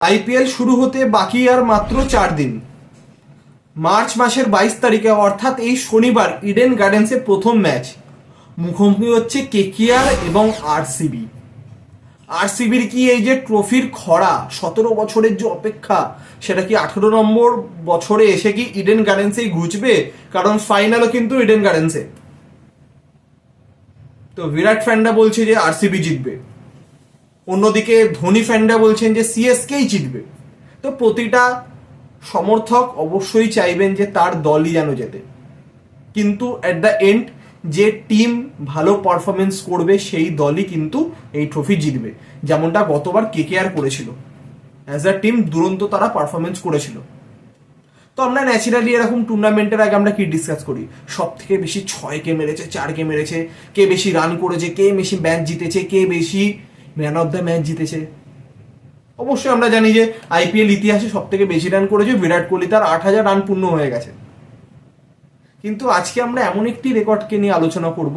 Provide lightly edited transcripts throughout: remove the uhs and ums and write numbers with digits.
IPL শুরু হতে বাকি আর মাত্র 4 দিন। মার্চ মাসের 22 তারিখে অর্থাৎ এই শনিবার ইডেন গার্ডেন্সে প্রথম ম্যাচ। মুখোমুখি হচ্ছে কেকেআর এবং আরসিবি। আরসিবির কি এই যে ট্রফির খরা, 17 বছরের যে অপেক্ষা, সেটা কি 18 নম্বর বছরে এসে কি ইডেন গার্ডেন্সেই ঘুচবে? কারণ ফাইনালও কিন্তু ইডেন গার্ডেন্সে। তো বিরাট ফ্যানরা বলছে যে আরসিবি জিতবে, অন্যদিকে ধোনি ফ্যানরা বলছেন যে সিএসকেই জিতবে। তো প্রতিটা সমর্থক অবশ্যই চাইবেন যে তার দলই যেন জেতে, কিন্তু অ্যাট দ্য এন্ড যে টিম ভালো পারফরমেন্স করবে সেই দলই কিন্তু এই ট্রফি জিতবে, যেমনটা গতবার কেকেআর করেছিল। অ্যাজ আ টিম দুরন্ত তারা পারফরমেন্স করেছিল। তো আমরা ন্যাচারালি এরকম টুর্নামেন্টের আগে আমরা কি ডিসকাস করি? সব থেকে বেশি 6 মেরেছে, 4 মেরেছে, কে বেশি রান করেছে, কে বেশি ম্যাচ জিতেছে, কে বেশি ম্যান অফ দ্য ম্যাচ জিতেছে। অবশ্যই আমরা জানি যে আইপিএল ইতিহাসে সব থেকে বেশি রান করেছে বিরাট কোহলি, তার 8,000 রান পূর্ণ হয়ে গেছে। কিন্তু আজকে আমরা এমন একটি রেকর্ডকে নিয়ে আলোচনা করব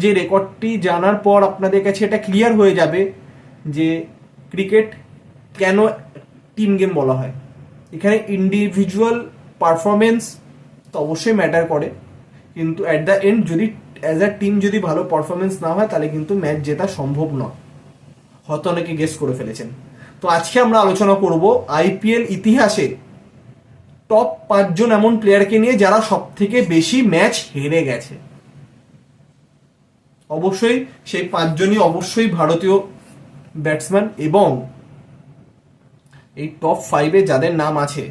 যে রেকর্ডটি জানার পর আপনাদের কাছে এটা ক্লিয়ার হয়ে যাবে যে ক্রিকেট কেন টিম গেম বলা হয়। এখানে ইন্ডিভিজুয়াল পারফরমেন্স তো অবশ্যই ম্যাটার করে, কিন্তু অ্যাট দ্য এন্ড যদি অ্যাজ আ টিম যদি ভালো পারফরমেন্স না হয় তাহলে কিন্তু ম্যাচ জেতা সম্ভব নয়। হয়তো অনেকে গেস করে ফেলেছেন। তো আজকে আমরা আলোচনা করব আইপিএল ইতিহাসে টপ 5 এমন প্লেয়ারকে নিয়ে যারা সব থেকে বেশি ম্যাচ হেরে গেছে। অবশ্যই সেই 5জনই অবশ্যই ভারতীয় ব্যাটসম্যান, এবং এই টপ 5-এ যাদের নাম আছে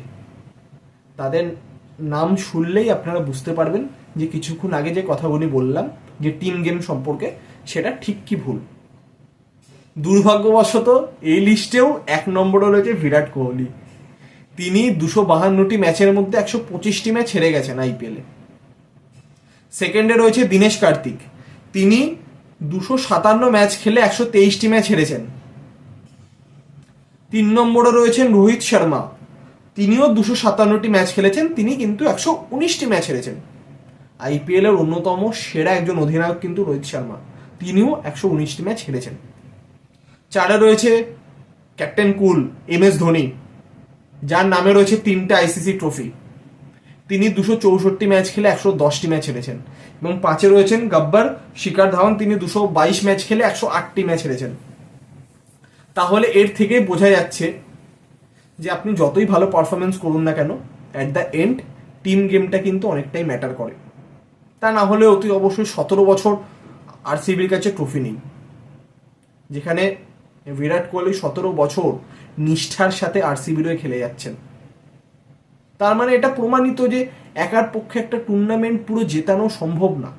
তাদের নাম শুনলেই আপনারা বুঝতে পারবেন যে কিছুক্ষণ আগে যে কথাগুলি বললাম যে টিম গেম সম্পর্কে, সেটা ঠিক কি ভুল। দুর্ভাগ্যবশত এই লিস্টেও 1 নম্বরে রয়েছে বিরাট কোহলি। তিনি 252টি ম্যাচের মধ্যে 125টি ম্যাচ হেরে গেছেন আইপিএলে। সেকেন্ডে রয়েছে দীনেশ কার্তিক, তিনি 257 ম্যাচ খেলে 123টি ম্যাচ হেরেছেন। 3 নম্বরে রয়েছেন রোহিত শর্মা, তিনিও 257টি ম্যাচ খেলেছেন, তিনি কিন্তু 119টি ম্যাচ হেরেছেন। আইপিএল এর অন্যতম সেরা একজন অধিনায়ক কিন্তু রোহিত শর্মা, তিনিও 119টি ম্যাচ হেরেছেন। 4-এ রয়েছে ক্যাপ্টেন কুল MS ধোনি, যার নামে রয়েছে 3টে আইসিসি ট্রফি, তিনি 264 ম্যাচ খেলে 110টি ম্যাচ হেরেছেন। এবং 5-এ রয়েছেন গব্বর শিখর ধাওয়ান, তিনি 222 ম্যাচ খেলে 108টি ম্যাচ হেরেছেন। তাহলে এর থেকে বোঝা যাচ্ছে যে আপনি যতই ভালো পারফরমেন্স করুন না কেন, অ্যাট দ্য এন্ড টিম গেমটা কিন্তু অনেকটাই ম্যাটার করে। তা না হলে অতি অবশ্যই 17 বছর আরসিবির কাছে ট্রফি নেই, যেখানে বিরাট কোহলি 17 বছর নিষ্ঠার সাথে আরসিবির হয়ে খেলে যাচ্ছেন। তার মানে এটা প্রমাণিত যে একার পক্ষে একটা টুর্নামেন্ট পুরো জেতানো সম্ভব না।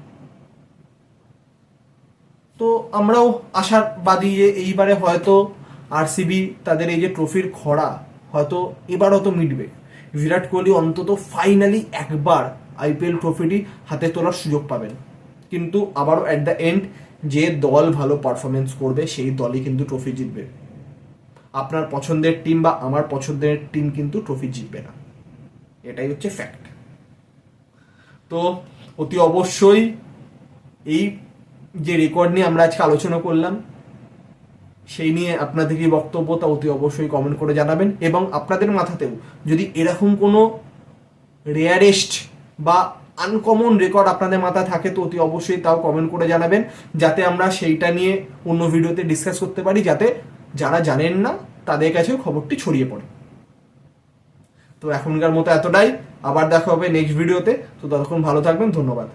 তো আমরাও আশাবাদী যে এইবারে হয়তো আরসিবি তাদের এই যে ট্রফির খরা হয়তো এবার হয়তো মিটবে। বিরাট কোহলি অন্তত ফাইনালি একবার আইপিএল ট্রফিটি হাতে তোলার সুযোগ পাবেন। কিন্তু আবারও অ্যাট দ্য এন্ড যে দল ভালো পারফরমেন্স করবে সেই দলই কিন্তু ট্রফি জিতবে। আপনার পছন্দের টিম বা আমার পছন্দের টিম কিন্তু ট্রফি জিতবে না, এটাই হচ্ছে ফ্যাক্ট। তো অতি অবশ্যই এই যে রেকর্ড নিয়ে আমরা আজকে আলোচনা করলাম, সেই নিয়ে আপনাদের কি বক্তব্য তা অতি অবশ্যই কমেন্ট করে জানাবেন। এবং আপনাদের মাথাতেও যদি এরকম কোনো রেয়ারেস্ট বা আনকমন রেকর্ড আপনাদের মাথায় থাকে তো অতি অবশ্যই তাও কমেন্ট করে জানাবেন, যাতে আমরা সেইটা নিয়ে অন্য ভিডিওতে ডিসকাস করতে পারি, যাতে যারা জানেন না তাদের কাছেও খবরটি ছড়িয়ে পড়ে। তো এখনকার মতো এতটাই, আবার দেখা হবে নেক্সট ভিডিওতে। তো ততক্ষণ ভালো থাকবেন, ধন্যবাদ।